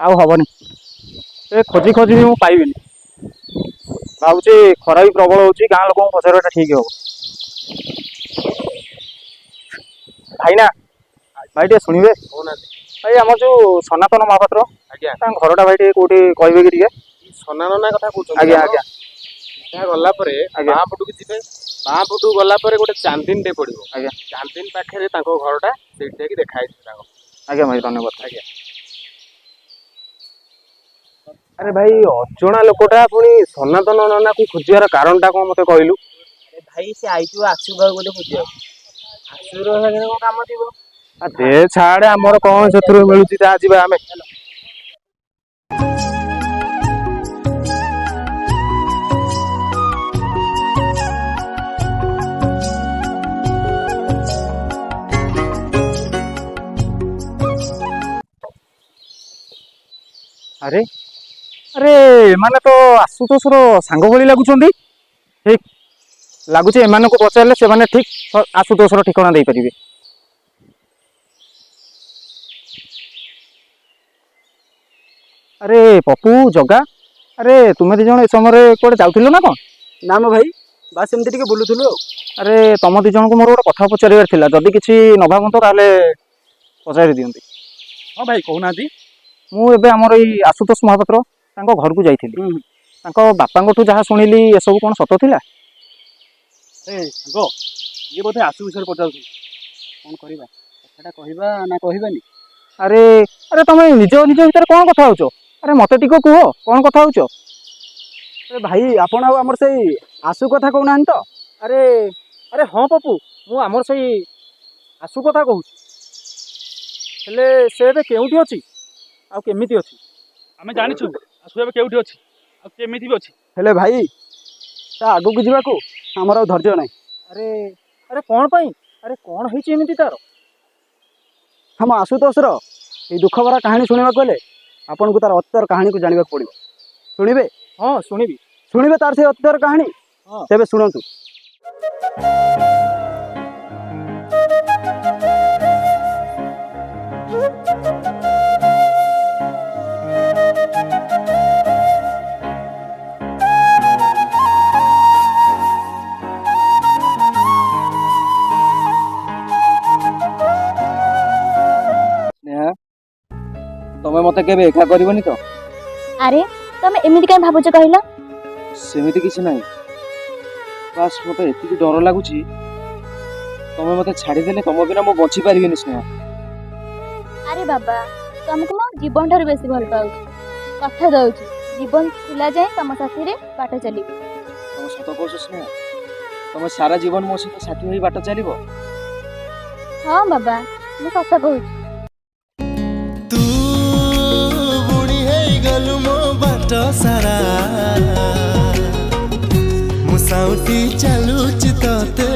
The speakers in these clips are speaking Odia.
ଆଉ ହବନି। ଏ ଖୋଜି ଖୋଜି ବି ମୁଁ ପାଇବିନି। ଭାବୁଛି ଖରା ବି ପ୍ରବଳ ହଉଛି, ଗାଁ ଲୋକଙ୍କୁ ପଚାରିବାଟା ଠିକ ହବ। ଭାଇନା, ଭାଇ ଟିକେ ଶୁଣିବେ? ଭାଇ ଆମର ଯୋଉ ସନାତନ ମହାପାତ୍ର, ଆଜ୍ଞା ତାଙ୍କ ଘରଟା ଭାଇ ଟିକେ କୋଉଠି କହିବେ କି ଟିକେ? ସନା ନନା କଥା କହୁଛନ୍ତି? ଆଜ୍ଞା ଆଜ୍ଞା ସିଧା ଗଲା ପରେ ଆଜ୍ଞା ବାଁ ପଟକୁ ଯିବେ, ବାଁ ପଟକୁ ଗଲା ପରେ ଗୋଟେ ଚାନ୍ଦିନୀ ଟେ ପଡିବ। ଆଜ୍ଞା ଚାନ୍ଦିନୀ ପାଖରେ ତାଙ୍କ ଘରଟା, ସେଇଠି ଯାଇକି ଦେଖା ହେଇଯିବ ତାଙ୍କ। ଆଜ୍ଞା ଭାଇ, ଧନ୍ୟବାଦ। ଆଜ୍ଞା। ଆରେ ଭାଇ, ଅଜଣା ଲୋକଟା ପୁଣି ସନାତନ ନନାକୁ ଖୋଜିବାର କାରଣଟା କଣ ମତେ କହିଲୁ? ଆରେ ଭାଇ ସେ ଆଇଥିବ ଆଶୁଭାଉ ବୋଲି ଖୋଜିବାକୁ। ଆଶୁର ସାଙ୍ଗରେ କଣ କାମ ଥିବ? ଦେ ଛାଡେ, ଆମର କଣ ସେଥିରୁ ମିଳୁଛି, ଯାହା ଯିବା ଆମେ। ଆରେ ଆରେ ଏମାନେ ତ ଆଶୁତୋଷର ସାଙ୍ଗ ଭଳି ଲାଗୁଛନ୍ତି। ଠିକ ଲାଗୁଛି, ଏମାନଙ୍କୁ ପଚାରିଲେ ସେମାନେ ଠିକ ଆଶୁତୋଷର ଠିକଣା ଦେଇପାରିବେ। ଆରେ ପପୁ, ଜଗା, ଆରେ ତୁମେ ଦି ଜଣ ଏ ସମୟରେ କୁଆଡେ ଯାଉଥିଲ ନା କଣ? ନା ମ ଭାଇ, ବାସ୍ ଏମିତି ଟିକେ ବୁଲୁଥିଲୁ ଆଉ। ଆରେ ତମ ଦି ଜଣଙ୍କୁ ମୋର ଗୋଟେ କଥା ପଚାରିବାର ଥିଲା, ଯଦି କିଛି ନ ଭାବନ୍ତ ତାହେଲେ ପଚାରି ଦିଅନ୍ତି। ହଁ ଭାଇ କହୁନାହାନ୍ତି। ମୁଁ ଏବେ ଆମର ଏଇ ଆଶୁତୋଷ ମହାପାତ୍ର ତାଙ୍କ ଘରକୁ ଯାଇଥିଲି। ତାଙ୍କ ବାପାଙ୍କଠୁ ଯାହା ଶୁଣିଲି, ଏସବୁ କଣ ସତ ଥିଲା? ଏ ସାଙ୍ଗ, ଇଏ ବୋଧେ ଆଶୁ ବିଷୟରେ ପଚାରୁଛି। କଣ କରିବା, କଥାଟା କହିବା ନା କହିବାନି? ଆରେ ଆରେ ତମେ ନିଜ ଭିତରେ କଣ କଥା ହଉଛ? ଆରେ ମତେ ଟିକେ କୁହ, କଣ କଥା ହଉଛ? ଆରେ ଭାଇ, ଆପଣ ଆଉ ଆମର ସେଇ ଆଶୁ କଥା କହୁନାହାନ୍ତି ତ? ଆରେ ଆରେ ହଁ ପପୁ, ମୁଁ ଆମର ସେଇ ଆଶୁ କଥା କହୁଛି। ହେଲେ ସେ ଏବେ କେଉଁଠି ଅଛି ଆଉ କେମିତି ଅଛି? ଆମେ ଜାଣିଛୁ ଆଶୁ ଏବେ କେଉଁଠି ଅଛି ଆଉ କେମିତି ବି ଅଛି। ହେଲେ ଭାଇ, ତା ଆଗକୁ ଯିବାକୁ ଆମର ଆଉ ଧୈର୍ଯ୍ୟ ନାହିଁ। ଆରେ ଆରେ କଣ ପାଇଁ? ଆରେ କଣ ହେଇଛି ଏମିତି ତାର? ଆମ ଆଶୁତୋଷର ଏଇ ଦୁଃଖ ଭରା କାହାଣୀ ଶୁଣିବାକୁ ହେଲେ ଆପଣଙ୍କୁ ତାର ଅତୀତର କାହାଣୀକୁ ଜାଣିବାକୁ ପଡ଼ିବ। ଶୁଣିବେ? ହଁ ଶୁଣିବି। ଶୁଣିବେ ତାର ସେଇ ଅତୀତର କାହାଣୀ? ହଁ। ତେବେ ଶୁଣନ୍ତୁ। ତମେ ମତେ କେବେ ଏକା କରିବନି ତ? ଆରେ ତମେ ଏମିତି କାଇଁ ଭାବୁଛ କହିଲ? ସେମିତି କିଛି ନାହିଁ, ବାସ୍ ମତେ ଏତିକି ଡର ଲାଗୁଛି, ତମେ ମତେ ଛାଡ଼ିଦେଲେ ତମ ବିନା ମୁଁ ବଞ୍ଚି ପାରିବିନି ସ୍ନେହା। ଆରେ ବାବା, ତମକୁ ମୁଁ ଜୀବନ ଠାରୁ ବେଶୀ ଭଲ ପାଉଛି। କଥା ଦଉଛି, ଜୀବନ ଥିଲା ଯାଏ ତମ ସାଥିରେ ବାଟ ଚାଲିବି। ତମେ ସତ କହୁଛ ସ୍ନେହା? ତମେ ସାରା ଜୀବନ ମୋ ସହିତ ସାଥି ହୋଇ ବାଟ ଚାଲିବ? ହଁ ବାବା, ମୁଁ ସତ କହୁଛି। ତୁ ବୁଣି ହେଇଗଲୁ ମୋ ବାଟ ସାରା, ମୁଁ ସାଉଁଟି ଚାଲୁଛି ତତେ।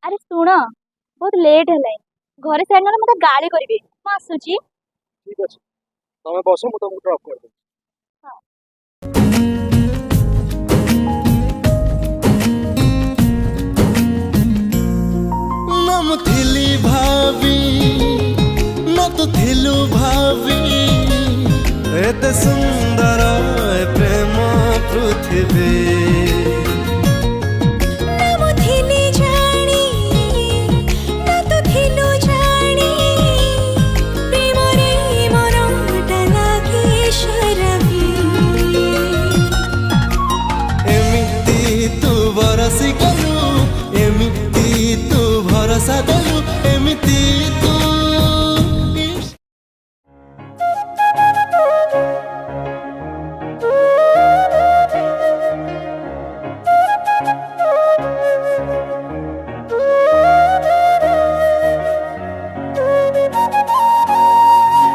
ଆରେ ଶୁଣ, ବହୁତ ଲେଟ୍ ହେଲାଣି, ଘରେ ସାରିଲା ମତେ ଗାଳି କରିବେ। ମୁଁ ଆସୁଛି। ଠିକ ଅଛି, ତମେ ବସ, ମୁଁ ତମକୁ ଡ୍ରପ୍ କରିଦେବି। ନଥିଲି ଭାବି ନଥିଲୁ ଭାବି, ଏତେ ସୁନ୍ଦର ଏ ପ୍ରେମ ପୃଥିବୀ। ଏମିତି ତୁ ବରସି ଗଲୁ, ଏମିତି ତୁ ଭରସା ଦେଲୁ, ଏମିତି ତୁ।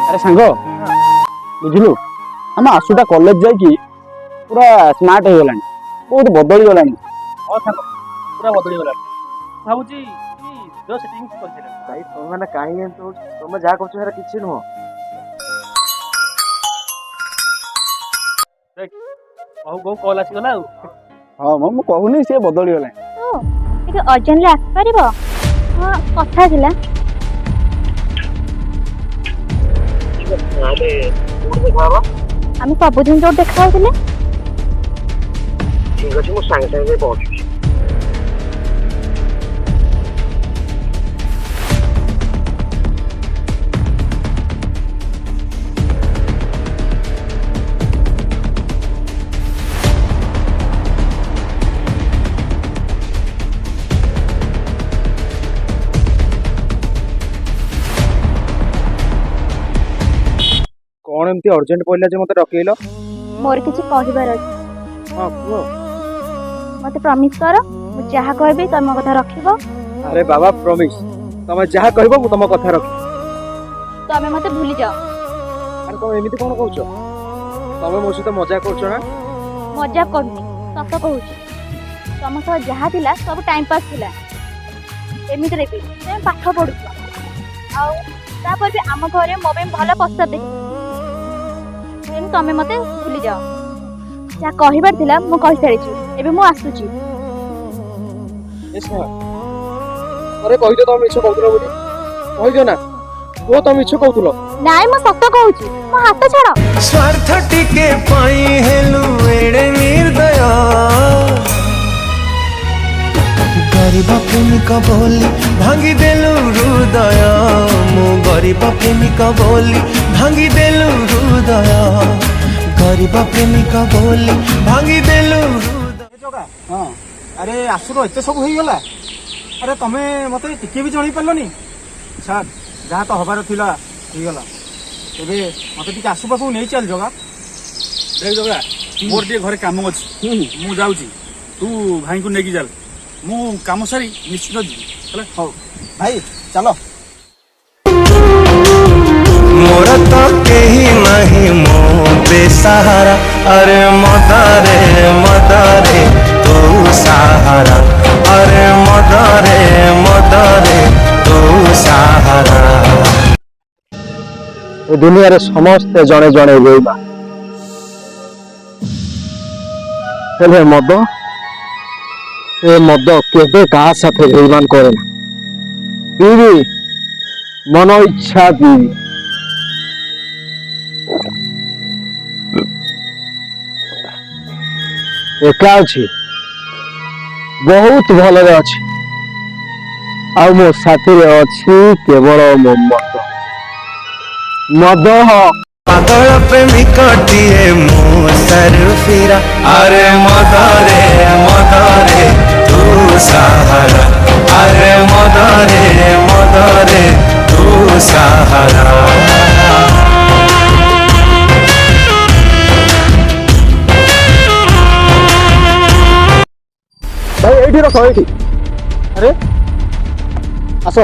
ଆରେ ସାଙ୍ଗ, ବୁଝିଲୁ, ଆମ ଆଶୁଟା କଲେଜ ଯାଇକି ପୁରା ସ୍ମାର୍ଟ ହେଇଗଲାଣି, ବହୁତ ବଦଳି ଗଲାଣି। ହଁ ସାଙ୍ଗ, ପୁରା ବଦଳିଗଲାଣି। ଭାବୁଛି ଭିଡ଼ିଓ ସେଟିଂ କରିସାରିଲାଣି। ଭାଇ ତମେ ମାନେ କାହିଁକି ଏମିତି ହଉଛ? ତମେ ଯାହା କରୁଛ ସେଟା କିଛି ନୁହଁ। ହଉ ହଉ, କଲ୍ ଆସିଗଲା ଆଉ। ହଁ ମୁଁ କହୁନି, ସିଏ ବଦଳି ଗଲାଣି। ଟିକେ ଅର୍ଜେଣ୍ଟଲି ଆସିପାରିବ? ହଁ କଥା ଥିଲା। ଆମେ ସବୁଦିନ ଯୋଉଠି ଦେଖା ହଉଥିଲେ। ଠିକ ଅଛି, ମୁଁ ସାଙ୍ଗେ ସାଙ୍ଗେ ଯାଇ ପହଞ୍ଚୁଛି। କଣ ଏମିତି ଅର୍ଜେଣ୍ଟ ପଇଲା ଯେ ମତେ ଡକେଇଲ? ମୋର କିଛି କହିବାର ଅଛି। ହଁ କୁହ। ମତେ ପ୍ରମିସ କର, ମୁଁ ଯାହା କହିବି ତମେ ମୋ କଥା ରଖିବ। ଆରେ ବାବା ପ୍ରମିସ, ତମେ ଯାହା କହିବ ମୁଁ ତମ କଥା ରଖିବି। ତମେ ମତେ ଭୁଲି ଯାଅ। ଆରେ ତମେ ଏମିତି କଣ କହୁଛ? ତମେ ମୋ ସହିତ ମଜା କରୁଛ ନା? ମଜାକ କରୁନି, ସତ କହୁଛି। ତମ ସହ ଯାହା ଥିଲା ସବୁ ଟାଇମ ପାସ୍ ଥିଲା। ଏମିତିରେ ବି ତମେ ପାଠ ପଢୁଛ, ଆଉ ତାପରେ ବି ଆମ ଘରେ ମୋ ପାଇଁ ଭଲ ପ୍ରସ୍ତାବ ଦେଖିଛି। ତେଣୁ ତମେ ମତେ ଭୁଲି ଯାଅ। ଯାହା କହିବାର ଥିଲା ମୁଁ କହିସାରିଛି, ଏବେ ମୁଁ ଆସୁଛି। ଆରେ କହିଦିଅ ତମେ ମିଛ କହୁଥିଲ ବୋଲି। କହିଦିଅ ନା, କୁହ ତମେ ମିଛ କହୁଥିଲ। ନାଇଁ ମୁଁ ସତ କହୁଛି, ମୋ ହାତ ଛାଡ। ସ୍ୱାର୍ଥ ଟିକେ ପାଇଁ ହେଲୁ ଏଡେ ନିର୍ଦୟ, ଗରିବ ପ୍ରେମିକ ବୋଲି ଭାଙ୍ଗିଦେଲୁ ହୃଦୟ, ମୁଁ ଗରିବ ପ୍ରେମିକ ବୋଲି ଭାଙ୍ଗିଦେଲୁ ହୃଦୟ, ଗରିବ ପ୍ରେମିକ ବୋଲି ଭାଙ୍ଗିଦେଲୁ ହୃଦୟ। ହଁ ଆରେ ଆସୁର ଏତେ ସବୁ ହେଇଗଲା। ଆରେ ତମେ ମତେ ଟିକେ ବି ଜଣେଇ ପାରିଲନି। ଛାଡ, ଯାହା ତ ହବାର ଥିଲା ହେଇଗଲା। ଏବେ ମତେ ଟିକେ ଆସୁ ପାଖକୁ ନେଇ ଚାଲ ଜଗା। ଦେଖ ଜଗା, ମୋର ଟିକେ ଘରେ କାମ ଅଛି, ମୁଁ ଯାଉଛି। ତୁ ଭାଇଙ୍କୁ ନେଇକି ଚାଲ, ମୁଁ କାମ ସାରି ନିଶ୍ଚିତ ଯିବି ହେଲା। ହଉ ଭାଇ ଚାଲ। ମୋର ତ କେହି ନାହିଁ ମୋ ବେସାହାରା, ଆରେ ମଦରେ ମଦରେ ତୁ ସାହାରା, ଆରେ ମଦରେ ମଦରେ ତୁ ସାହାରା। ଏ ଦୁନିଆରେ ସମସ୍ତେ ଜଣେ ଜଣେ ବେଇମାନ, ହେଲେ ଏ ମଦ କେବେ କାହା ସାଥେ ବେଇମାନ କରେ ନା। ପିଇବି, ମନ ଇଚ୍ଛା ପିଇବି। ଏକା ଅଛି, ବହୁତ ଭଲରେ ଅଛି, ଆଉ ମୋ ସାଥିରେ ଅଛି କେବଳ ମୋ ମଦ। ପାଗଳ ପ୍ରେମିକଟିଏ ମୁଁ ସରୁଫିରା, ଆରେ ମଦରେ ମଦରେ ତୁ ସାହାରା, ଆରେ ମଦରେ ମଦରେ ତୁ ସାହାରା। ଭାଇ ଏଇଠି ରଖ, ଏଇଠି। ଆରେ ଆସ।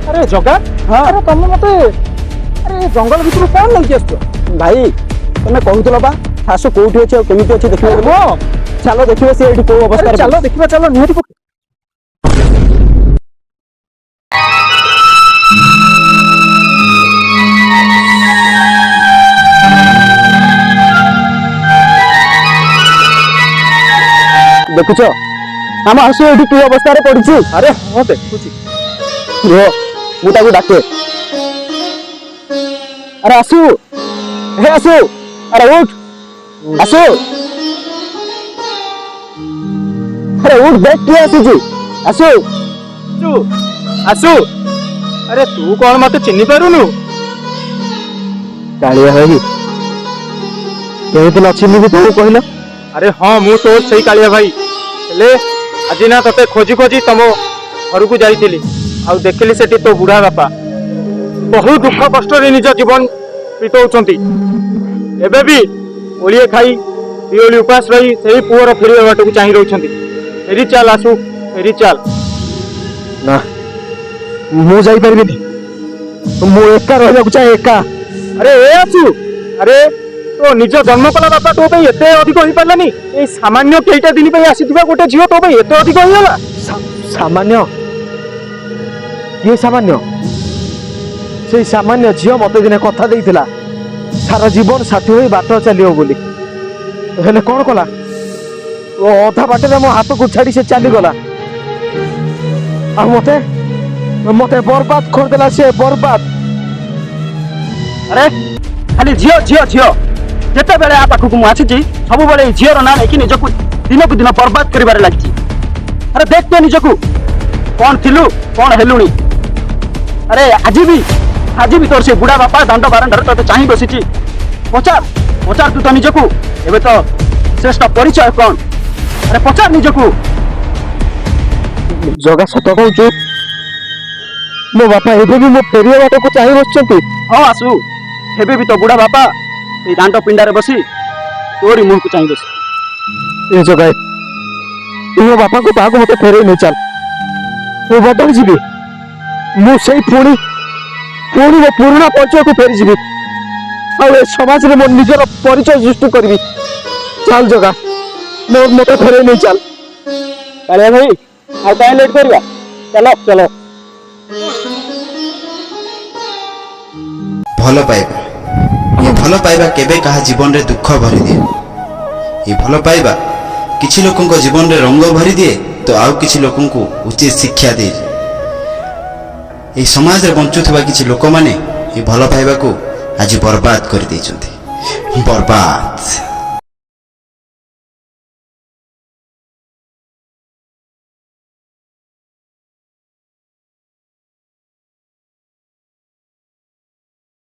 ଆରେ ଜଗା, ଆରେ ତମେ ମତେ ଆରେ ଜଙ୍ଗଲ ଭିତରୁ କଣ ନେଇକି ଆସୁଛ? ଭାଇ ତମେ କହୁଥିଲ ବା ଆସ କୋଉଠି ଅଛି ଆଉ କେମିତି ଅଛି ଦେଖିବା। ହଁ ଚାଲ ଦେଖିବା ସେ ଏଇଠି କୋଉ ଅବସ୍ଥାରେ। ଚାଲ ଦେଖିବା, ଚାଲ ନିହାତି। ଦେଖୁଛ ଆମ ଆସୁ ଏଇଠି କି ଅବସ୍ଥାରେ ପଡିଛି। ଆରେ ହଁ ଦେଖୁଛି। ରୁହ, ମୁଁ ତାକୁ ଡାକେ। ଆରେ ଆସୁ, ହେ ଆସୁ, ଆରେ ଉଠ, ଆସୁ, ଆରେ ଉଠ, ଦେଖ କିଏ ଆସିଛି, ଆସୁ। ଆସୁ। ଆରେ ତୁ କଣ ମତେ ଚିହ୍ନି ପାରୁନୁ? କାଳିଆ ଭାଇ, କେମିତି ନ ଚିହ୍ନିବି ତୁ କହିଲ? ଆରେ ହଁ, ମୁଁ ତ ସେଇ କାଳିଆ ଭାଇ। ହେଲେ ଆଜି ନା ତତେ ଖୋଜି ଖୋଜି ତମ ଘରକୁ ଯାଇଥିଲି, ଆଉ ଦେଖିଲି ସେଠି ତୋ ବୁଢା ବାପା ବହୁ ଦୁଃଖ କଷ୍ଟରେ ନିଜ ଜୀବନ ବିତଉଛନ୍ତି। ଏବେ ବି ଓଳିଏ ଖାଇ ଦିଓଳି ଉପାସ ରହି ସେଇ ପୁଅର ଫେରିବା ବାଟକୁ ଚାହିଁ ରହିଛନ୍ତି। ଫେରି ଚାଲ ଆସୁ, ଫେରି ଚାଲ। ନା, ମୁଁ ଯାଇପାରିବିନି, ମୁଁ ଏକା ରହିବାକୁ ଚାହେଁ, ଏକା। ଆରେ ଏ ଆସୁ, ଆରେ ତୋ ନିଜ ଜନ୍ମ କଲା ବାପା ତୋ ପାଇଁ ଏତେ ଅଧିକ ହେଇପାରିଲାନି? ଏଇ ସାମାନ୍ୟ କେଇଟା ଦିନ ପାଇଁ ଆସିଥିବା ଗୋଟେ ଝିଅ ତୋ ପାଇଁ ଏତେ ଅଧିକ ହେଇଗଲା? ସାମାନ୍ୟ? କିଏ ସାମାନ୍ୟ? ସେଇ ସାମାନ୍ୟ ଝିଅ ମତେ ଦିନେ କଥା ଦେଇଥିଲା ସାରା ଜୀବନ ସାଥୀ ହୋଇ ବାଟ ଚାଲିବ ବୋଲି। ହେଲେ କଣ କଲା? ଓ ଅଧା ବାଟରେ ମୋ ହାତକୁ ଛାଡି ସେ ଚାଲିଗଲା। ଆଉ ମତେ ମତେ ବର୍ବାଦ କରିଦେଲା ସେ, ବର୍ବାଦ। ଆରେ ଖାଲି ଝିଅ ଝିଅ ଝିଅ, ଯେତେବେଳେ ଆ ପାଖକୁ ମୁଁ ଆସିଛି ସବୁବେଳେ ଏଇ ଝିଅର ନାଁ ନେଇକି ନିଜକୁ ଦିନକୁ ଦିନ ବର୍ବାଦ କରିବାରେ ଲାଗିଛି। ଆରେ ଦେଖ ତ ନିଜକୁ, କଣ ଥିଲୁ କଣ ହେଲୁଣି। ଆରେ ଆଜି ବି ତୋର ସେ ବୁଢା ବାପା ଦାଣ୍ଡ ବାରଣ୍ଡାରେ ତତେ ଚାହିଁ ବସିଛି। ପଚାର ପଚାର ତୁ ତ ନିଜକୁ, ଏବେ ତ ଶ୍ରେଷ୍ଠ ପରିଚୟ କଣ? ଆରେ ପଚାର ନିଜକୁ। ଜଗା ସତ କହୁଛୁ? ମୋ ବାପା ଏବେ ବି ମୋ ଫେରିବା ବାଟକୁ ଚାହିଁ ବସିଛନ୍ତି। ହଁ ଆସୁ, ଏବେ ବି ତ ବୁଢା ବାପା ଏଇ ଦାଣ୍ଡ ପିଣ୍ଡାରେ ବସି ତୋରି ମୁହଁକୁ ଚାହିଁ ବସି। ଏ ଜଗାଏ, ତୁ ମୋ ବାପାଙ୍କ ପାଖକୁ ମତେ ଫେରେଇ ନେଇ ଚାଲ। ମୁଁ ବଦଳି ଯିବି। ମୁଁ ସେଇ ପୁଣି ମୋ ପୁରୁଣା ପରିଚୟକୁ ଫେରିଯିବି। ଆଉ ଏ ସମାଜରେ ମୋ ନିଜର ପରିଚୟ ସୃଷ୍ଟି କରିବି। ଚାଲ ଜଗା, ମତେ ଫେରେଇ ନେଇ ଚାଲ। କାଳିଆ ଭାଇ, ଆଉ କାହିଁ ଲେଟ୍ କରିବା, ଚାଲ ଚାଲ। ଭଲ ପାଇବା, ଏ ଭଲ ପାଇବା କେବେ କାହା ଜୀବନରେ ଦୁଃଖ ଭରିଦିଏ। ଏ ଭଲ ପାଇବା କିଛି ଲୋକଙ୍କ ଜୀବନରେ ରଙ୍ଗ ଭରିଦିଏ ତ ଆଉ କିଛି ଲୋକଙ୍କୁ ଉଚିତ ଶିକ୍ଷା ଦିଏ। ଏହି ସମାଜରେ ବଞ୍ଚୁଥିବା କିଛି ଲୋକମାନେ ଏ ଭଲ ପାଇବାକୁ ଆଜି ବର୍ବାଦ କରିଦେଇଛନ୍ତି। ବର୍ବାଦ।